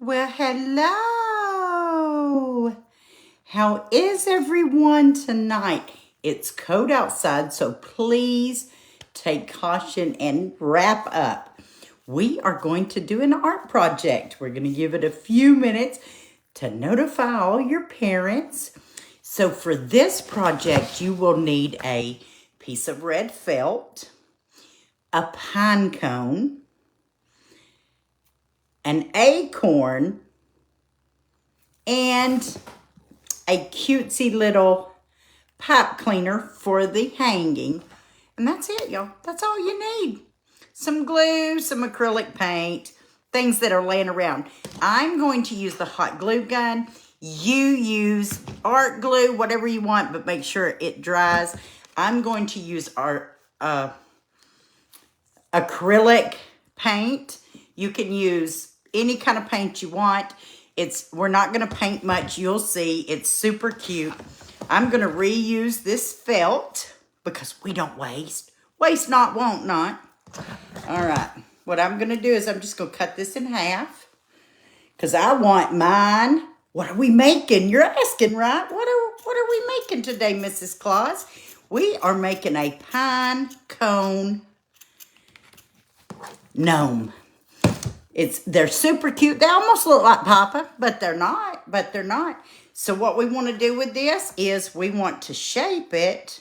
Well, hello. How is everyone tonight? It's cold outside, so please take caution and wrap up. We are going to do an art project. We're going to give it a few minutes to notify all your parents. So for this project, you will need a piece of red felt, a pine cone, an acorn, and a cutesy little pipe cleaner for the hanging. And that's it, y'all. That's all you need. Some glue, some acrylic paint, things that are laying around. I'm going to use the hot glue gun. You use art glue, whatever you want, but make sure it dries. I'm going to use our acrylic paint. You can use any kind of paint you want. We're not going to paint much. You'll see. It's super cute. I'm going to reuse this felt because we don't waste. Waste not, want not. All right. What I'm going to do is I'm just going to cut this in half because I want mine. What are we making? You're asking, right? What are we making today, Mrs. Claus? We are making a pine cone gnome. They're super cute. They almost look like Papa, but they're not. So what we want to do with this is we want to shape it.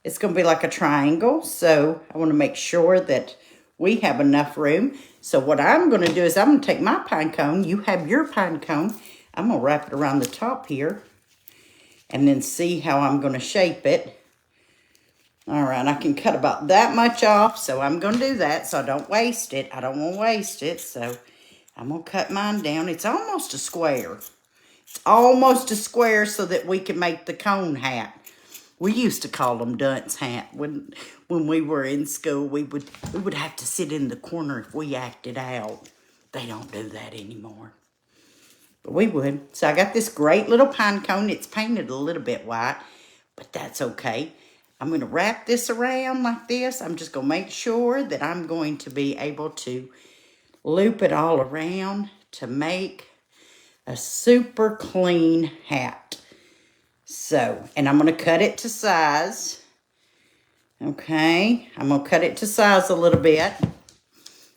It's going to be like a triangle. So I want to make sure that we have enough room. So what I'm going to do is I'm going to take my pine cone. You have your pine cone. I'm going to wrap it around the top here and then see how I'm going to shape it. All right, I can cut about that much off, so I'm going to do that so I don't waste it. I don't want to waste it, so I'm going to cut mine down. It's almost a square. It's almost a square so that we can make the cone hat. We used to call them dunce hat. When we were in school, we would have to sit in the corner if we acted out. They don't do that anymore. But we would. So I got this great little pine cone. It's painted a little bit white, but that's okay. I'm going to wrap this around like this. I'm just going to make sure that I'm going to be able to loop it all around to make a super clean hat. So, and I'm going to cut it to size. Okay, I'm going to cut it to size a little bit.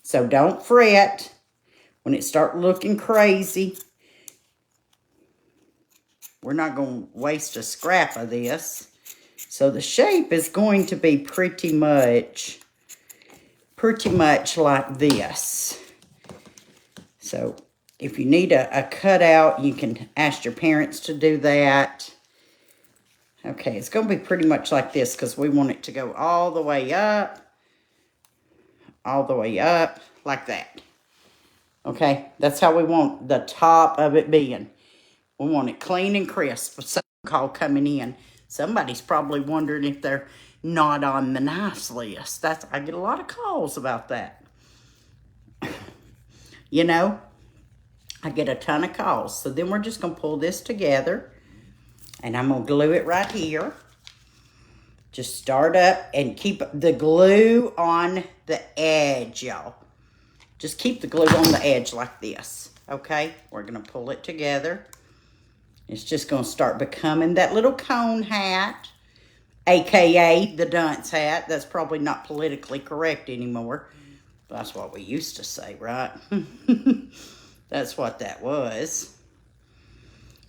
So don't fret when it start looking crazy. We're not going to waste a scrap of this. So the shape is going to be pretty much like this. So if you need a cutout, you can ask your parents to do that. Okay, it's going to be pretty much like this because we want it to go all the way up, like that. Okay, that's how we want the top of it being. We want it clean and crisp. Some call coming in. Somebody's probably wondering if they're not on the nice list. I get a lot of calls about that. You know, I get a ton of calls. So then we're just going to pull this together. And I'm going to glue it right here. Just start up and keep the glue on the edge, y'all. Just keep the glue on the edge like this. Okay? We're going to pull it together. It's just going to start becoming that little cone hat, a.k.a. the dunce hat. That's probably not politically correct anymore. That's what we used to say, right? That's what that was.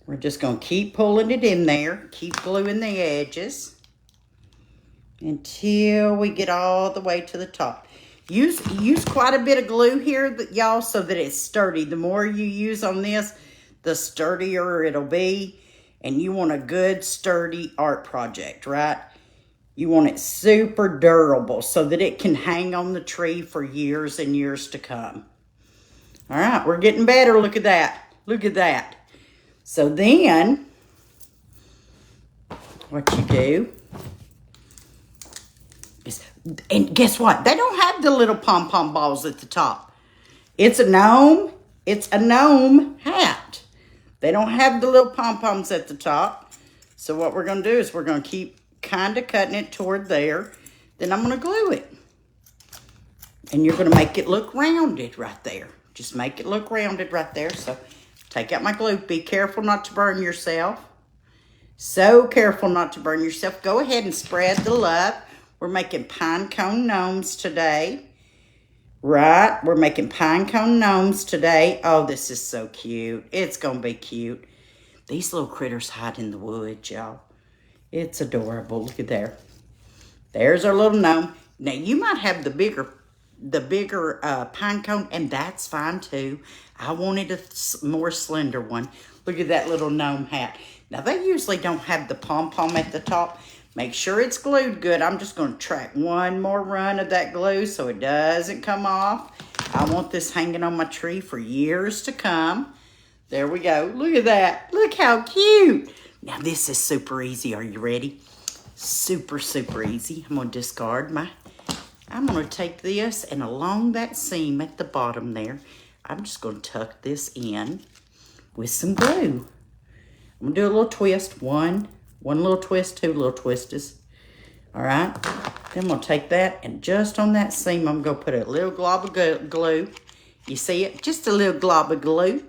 We're just going to keep pulling it in there, keep gluing the edges until we get all the way to the top. Use quite a bit of glue here, y'all, so that it's sturdy. The more you use on this, the sturdier it'll be. And you want a good, sturdy art project, right? You want it super durable so that it can hang on the tree for years and years to come. All right, we're getting better. Look at that. Look at that. So then, what you do is, and guess what? They don't have the little pom-pom balls at the top. It's a gnome. It's a gnome hat. They don't have the little pom-poms at the top. So what we're going to do is we're going to keep kind of cutting it toward there. Then I'm going to glue it. And you're going to make it look rounded right there. Just make it look rounded right there. So take out my glue. Be careful not to burn yourself. So careful not to burn yourself. Go ahead and spread the love. We're making pine cone gnomes today. Right? We're making pine cone gnomes today. Oh, this is so cute. It's going to be cute. These little critters hide in the woods, y'all. It's adorable. Look at there. There's our little gnome. Now, you might have the bigger pine cone, and that's fine too. I wanted a more slender one. Look at that little gnome hat. Now, they usually don't have the pom-pom at the top. Make sure it's glued good. I'm just going to track one more run of that glue so it doesn't come off. I want this hanging on my tree for years to come. There we go. Look at that. Look how cute. Now, this is super easy. Are you ready? Super, super easy. I'm going to discard I'm going to take this, and along that seam at the bottom there, I'm just going to tuck this in with some glue. I'm going to do a little twist. One little twist, two little twists. All right. Then I'm going to take that, and just on that seam, I'm going to put a little glob of glue. You see it? Just a little glob of glue.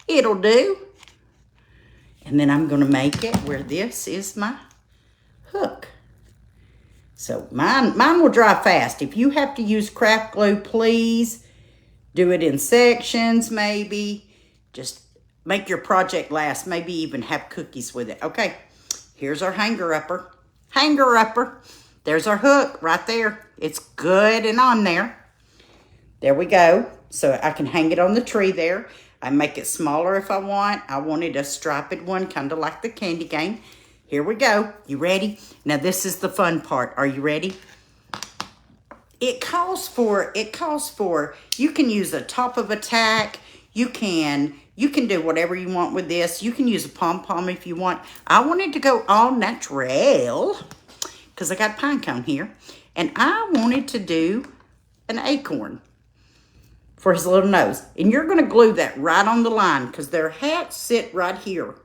It'll do. And then I'm going to make it where this is my hook. So mine will dry fast. If you have to use craft glue, please do it in sections maybe. Just make your project last. Maybe even have cookies with it. Okay, here's our hanger upper. Hanger upper. There's our hook right there. It's good and on there. There we go. So I can hang it on the tree there. I make it smaller if I want. I wanted a striped one, kind of like the candy cane. Here we go. You ready? Now this is the fun part. Are you ready? It calls for, you can use a top of a tack. You can do whatever you want with this. You can use a pom-pom if you want. I wanted to go all natural because I got pine cone here. And I wanted to do an acorn for his little nose. And you're going to glue that right on the line because their hats sit right here.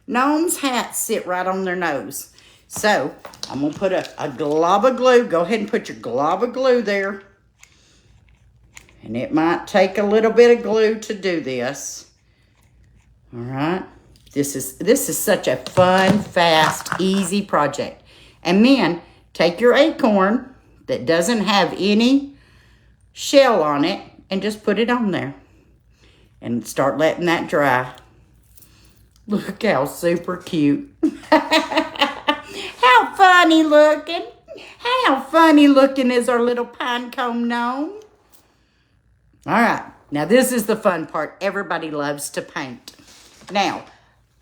Gnomes' hats sit right on their nose. So, I'm going to put a glob of glue. Go ahead and put your glob of glue there. And it might take a little bit of glue to do this. All right. This is such a fun, fast, easy project. And then, take your acorn that doesn't have any shell on it and just put it on there. And start letting that dry. Look how super cute. How funny looking. How funny looking is our little pine cone gnome. All right. Now this is the fun part. Everybody loves to paint. Now,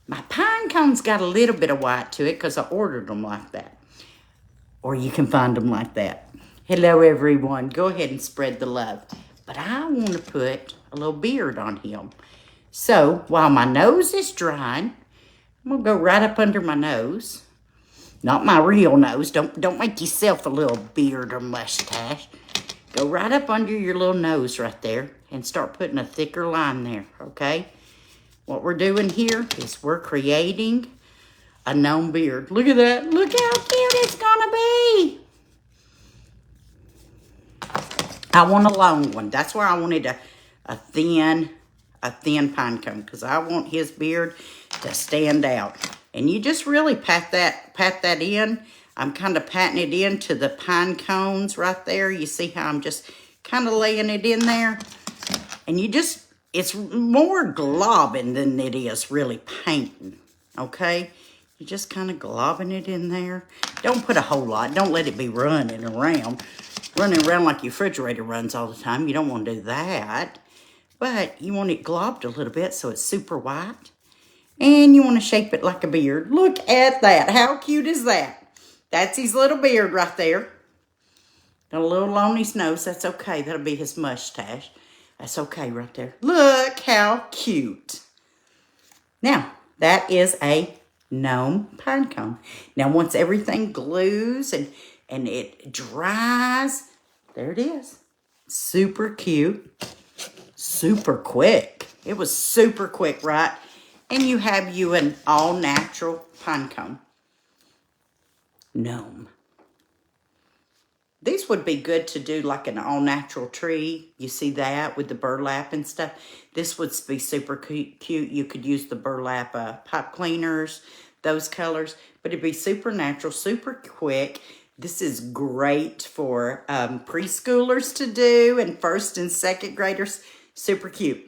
my pine cone's got a little bit of white to it because I ordered them like that. Or you can find them like that. Hello, everyone. Go ahead and spread the love. But I want to put a little beard on him. So, while my nose is drying, I'm going to go right up under my nose. Not my real nose. Don't make yourself a little beard or mustache. Go right up under your little nose right there and start putting a thicker line there, okay? What we're doing here is we're creating a gnome beard. Look at that. Look how cute it's going to be. I want a long one. That's why I wanted a thin pine cone because I want his beard to stand out. And you just really pat that in. I'm kind of patting it into the pine cones right there. You see how I'm just kind of laying it in there? And it's more globbing than it is really painting, okay? You're just kind of globbing it in there. Don't put a whole lot. Don't let it be running around like your refrigerator runs all the time. You don't want to do that. But you want it globbed a little bit so it's super white. And you want to shape it like a beard. Look at that. How cute is that? That's his little beard right there. Got a little on his nose. That's okay. That'll be his mustache. That's okay right there. Look how cute. Now, that is a gnome pine cone. Now, once everything glues and it dries, there it is. Super cute. Super quick. It was super quick, right? And you have an all-natural pine cone gnome. These would be good to do like an all-natural tree. You see that with the burlap and stuff. This would be super cute. You could use the burlap pipe cleaners, those colors. But it'd be super natural, super quick. This is great for preschoolers to do and first and second graders. Super cute.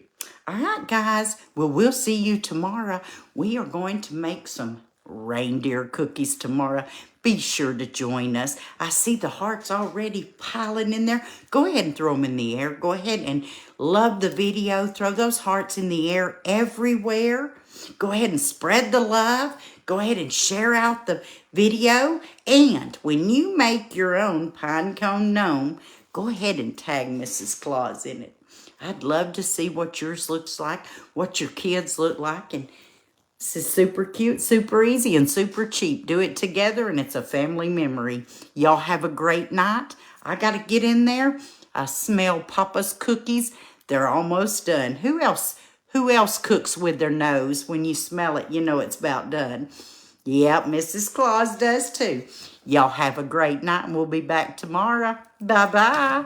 All right, guys. Well, we'll see you tomorrow. We are going to make some reindeer cookies tomorrow. Be sure to join us. I see the hearts already piling in there. Go ahead and throw them in the air. Go ahead and love the video. Throw those hearts in the air everywhere. Go ahead and spread the love. Go ahead and share out the video. And when you make your own pine cone gnome, go ahead and tag Mrs. Claus in it. I'd love to see what yours looks like, what your kids look like, and this is super cute, super easy, and super cheap. Do it together, and it's a family memory. Y'all have a great night. I got to get in there. I smell Papa's cookies. They're almost done. Who else cooks with their nose? When you smell it, you know it's about done. Yep, Mrs. Claus does too. Y'all have a great night, and we'll be back tomorrow. Bye-bye.